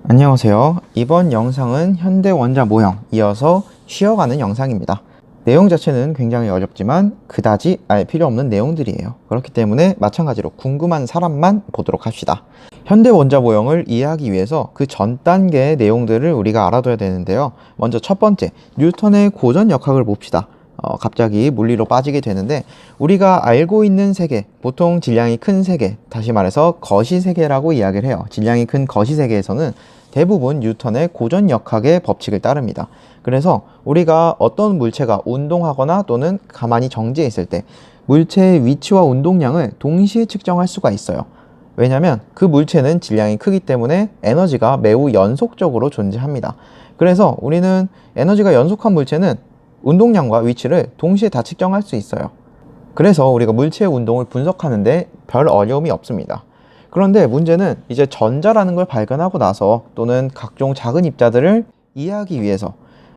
안녕하세요. 이번 영상은 현대 원자 모형 이어서 쉬어가는 영상입니다. 내용 자체는 굉장히 어렵지만 그다지 알 필요 없는 내용들이에요. 그렇기 때문에 마찬가지로 궁금한 사람만 보도록 합시다. 현대 원자 모형을 이해하기 위해서 그 전 단계의 내용들을 우리가 알아둬야 되는데요. 먼저 첫 번째, 뉴턴의 고전 역학을 봅시다. 갑자기 물리로 빠지게 되는데, 우리가 알고 있는 세계, 보통 질량이 큰 세계, 다시 말해서 거시세계라고 이야기를 해요. 질량이 큰 거시세계에서는 대부분 뉴턴의 고전 역학의 법칙을 따릅니다. 그래서 우리가 어떤 물체가 운동하거나 또는 가만히 정지해 있을 때 물체의 위치와 운동량을 동시에 측정할 수가 있어요. 왜냐하면 그 물체는 질량이 크기 때문에 에너지가 매우 연속적으로 존재합니다. 그래서 우리는 에너지가 연속한 물체는 운동량과 위치를 동시에 다 측정할 수 있어요. 그래서 우리가 물체의 운동을 분석하는데 별 어려움이 없습니다. 그런데 문제는 이제 전자라는 걸 발견하고 나서 또는 각종 작은 입자들을 이해하기 위해서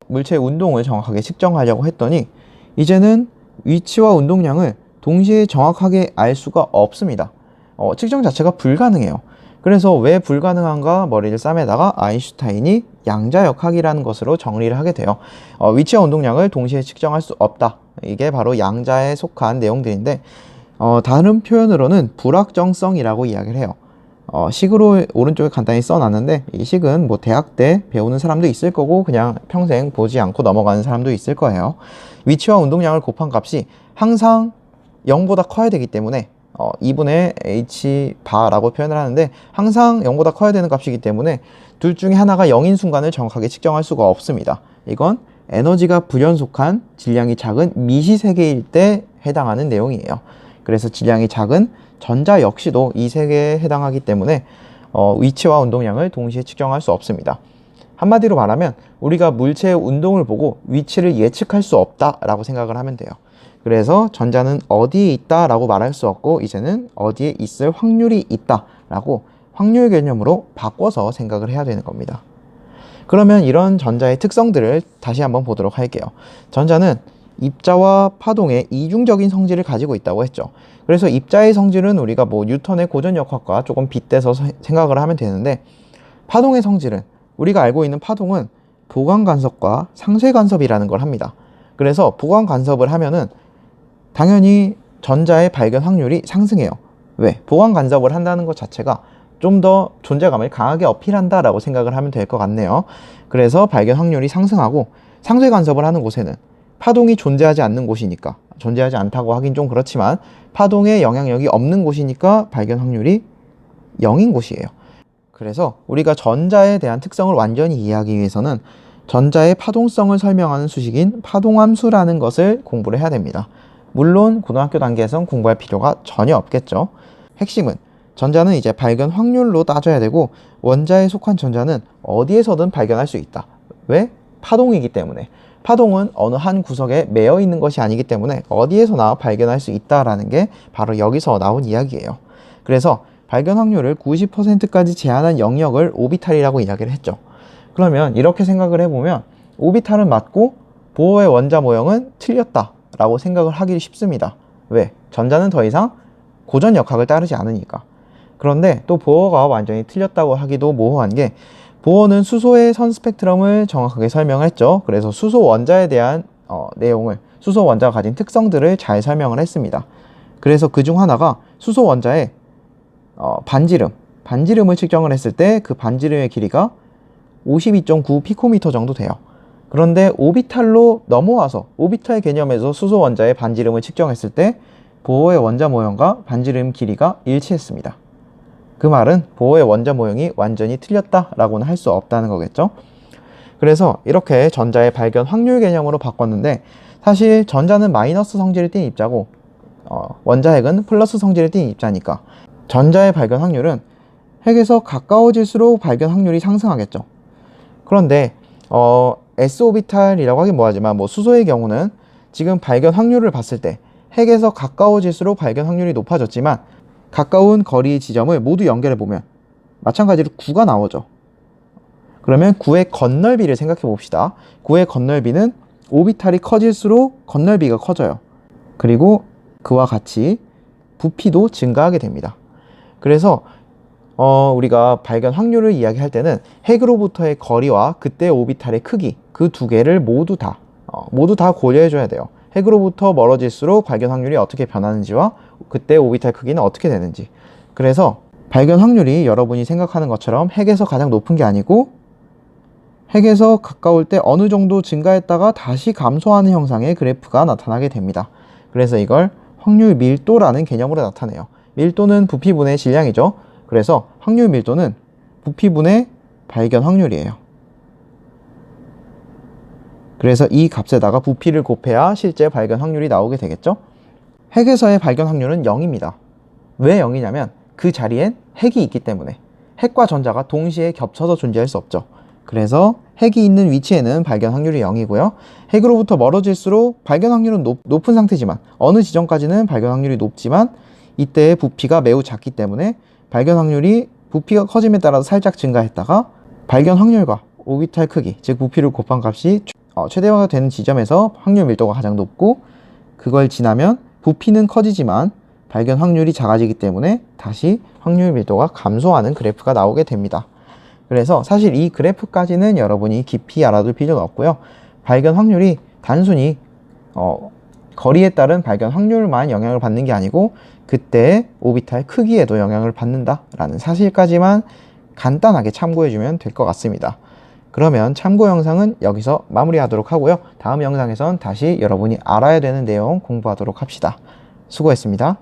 물체의 운동을 정확하게 측정하려고 했더니 이제는 위치와 운동량을 동시에 정확하게 알 수가 없습니다. 측정 자체가 불가능해요. 그래서 왜 불가능한가 머리를 싸매다가 아인슈타인이 양자역학이라는 것으로 정리를 하게 돼요. 위치와 운동량을 동시에 측정할 수 없다. 이게 바로 양자에 속한 내용들인데, 다른 표현으로는 불확정성이라고 이야기를 해요. 식으로 오른쪽에 간단히 써놨는데, 이 식은 뭐 대학 때 배우는 사람도 있을 거고 그냥 평생 보지 않고 넘어가는 사람도 있을 거예요. 위치와 운동량을 곱한 값이 항상 0보다 커야 되기 때문에 2분의 h 바라고 표현을 하는데, 항상 0보다 커야 되는 값이기 때문에 둘 중에 하나가 0인 순간을 정확하게 측정할 수가 없습니다. 이건 에너지가 불연속한 질량이 작은 미시세계일 때 해당하는 내용이에요. 그래서 질량이 작은 전자 역시도 이 세계에 해당하기 때문에 위치와 운동량을 동시에 측정할 수 없습니다. 한마디로 말하면 우리가 물체의 운동을 보고 위치를 예측할 수 없다라고 생각을 하면 돼요. 그래서 전자는 어디에 있다라고 말할 수 없고 이제는 어디에 있을 확률이 있다라고 확률 개념으로 바꿔서 생각을 해야 되는 겁니다. 그러면 이런 전자의 특성들을 다시 한번 보도록 할게요. 전자는 입자와 파동의 이중적인 성질을 가지고 있다고 했죠. 그래서 입자의 성질은 우리가 뭐 뉴턴의 고전 역학과 조금 빗대서 생각을 하면 되는데, 파동의 성질은 우리가 알고 있는 파동은 보강 간섭과 상쇄 간섭이라는 걸 합니다. 그래서 보강 간섭을 하면은 당연히 전자의 발견 확률이 상승해요. 왜? 보강 간섭을 한다는 것 자체가 좀 더 존재감을 강하게 어필한다라고 생각을 하면 될 것 같네요. 그래서 발견 확률이 상승하고, 상쇄 간섭을 하는 곳에는 파동이 존재하지 않는 곳이니까, 존재하지 않다고 하긴 좀 그렇지만 파동의 영향력이 없는 곳이니까 발견 확률이 0인 곳이에요. 그래서 우리가 전자에 대한 특성을 완전히 이해하기 위해서는 전자의 파동성을 설명하는 수식인 파동함수라는 것을 공부를 해야 됩니다. 물론 고등학교 단계에선 공부할 필요가 전혀 없겠죠. 핵심은 전자는 이제 발견 확률로 따져야 되고, 원자에 속한 전자는 어디에서든 발견할 수 있다. 왜? 파동이기 때문에. 파동은 어느 한 구석에 매여 있는 것이 아니기 때문에 어디에서나 발견할 수 있다라는 게 바로 여기서 나온 이야기예요. 그래서 발견 확률을 90%까지 제한한 영역을 오비탈이라고 이야기를 했죠. 그러면 이렇게 생각을 해보면 오비탈은 맞고 보어의 원자 모형은 틀렸다 라고 생각을 하기 쉽습니다. 왜? 전자는 더 이상 고전 역학을 따르지 않으니까. 그런데 또 보어가 완전히 틀렸다고 하기도 모호한 게, 보어는 수소의 선 스펙트럼을 정확하게 설명을 했죠. 그래서 수소 원자에 대한 내용을, 수소 원자가 가진 특성들을 잘 설명을 했습니다. 그래서 그 중 하나가 수소 원자의 반지름을 측정을 했을 때 그 반지름의 길이가 52.9 피코미터 정도 돼요. 그런데 오비탈로 넘어와서 오비탈 개념에서 수소 원자의 반지름을 측정했을 때 보어의 원자 모형과 반지름 길이가 일치했습니다. 그 말은 보어의 원자 모형이 완전히 틀렸다라고는 할 수 없다는 거겠죠. 그래서 이렇게 전자의 발견 확률 개념으로 바꿨는데, 사실 전자는 마이너스 성질을 띈 입자고 원자핵은 플러스 성질을 띈 입자니까 전자의 발견 확률은 핵에서 가까워질수록 발견 확률이 상승하겠죠. 그런데 s오비탈이라고 하긴 뭐하지만 수소의 경우는 지금 발견 확률을 봤을 때 핵에서 가까워질수록 발견 확률이 높아졌지만, 가까운 거리 지점을 모두 연결해 보면 마찬가지로 9가 나오죠. 그러면 9의 건널비를 생각해 봅시다. 9의 건널비는 오비탈이 커질수록 건널비가 커져요. 그리고 그와 같이 부피도 증가하게 됩니다. 그래서 우리가 발견 확률을 이야기할 때는 핵으로부터의 거리와 그때 오비탈의 크기, 그 두 개를 모두 다 고려해 줘야 돼요. 핵으로부터 멀어질수록 발견 확률이 어떻게 변하는지와 그때 오비탈 크기는 어떻게 되는지. 그래서 발견 확률이 여러분이 생각하는 것처럼 핵에서 가장 높은 게 아니고 핵에서 가까울 때 어느 정도 증가했다가 다시 감소하는 형상의 그래프가 나타나게 됩니다. 그래서 이걸 확률 밀도라는 개념으로 나타내요. 밀도는 부피분의 질량이죠. 그래서 확률 밀도는 부피분의 발견 확률이에요. 그래서 이 값에다가 부피를 곱해야 실제 발견 확률이 나오게 되겠죠. 핵에서의 발견 확률은 0입니다. 왜 0이냐면 그 자리엔 핵이 있기 때문에. 핵과 전자가 동시에 겹쳐서 존재할 수 없죠. 그래서 핵이 있는 위치에는 발견 확률이 0이고요. 핵으로부터 멀어질수록 발견 확률은 높은 상태지만 어느 지점까지는 발견 확률이 높지만 이때의 부피가 매우 작기 때문에 발견 확률이 부피가 커짐에 따라서 살짝 증가했다가 발견 확률과 오비탈 크기, 즉 부피를 곱한 값이 최대화가 되는 지점에서 확률 밀도가 가장 높고 그걸 지나면 부피는 커지지만 발견 확률이 작아지기 때문에 다시 확률 밀도가 감소하는 그래프가 나오게 됩니다. 그래서 사실 이 그래프까지는 여러분이 깊이 알아둘 필요는 없고요. 발견 확률이 단순히 거리에 따른 발견 확률만 영향을 받는 게 아니고 그때 오비탈 크기에도 영향을 받는다라는 사실까지만 간단하게 참고해주면 될 것 같습니다. 그러면 참고 영상은 여기서 마무리하도록 하고요. 다음 영상에선 다시 여러분이 알아야 되는 내용 공부하도록 합시다. 수고했습니다.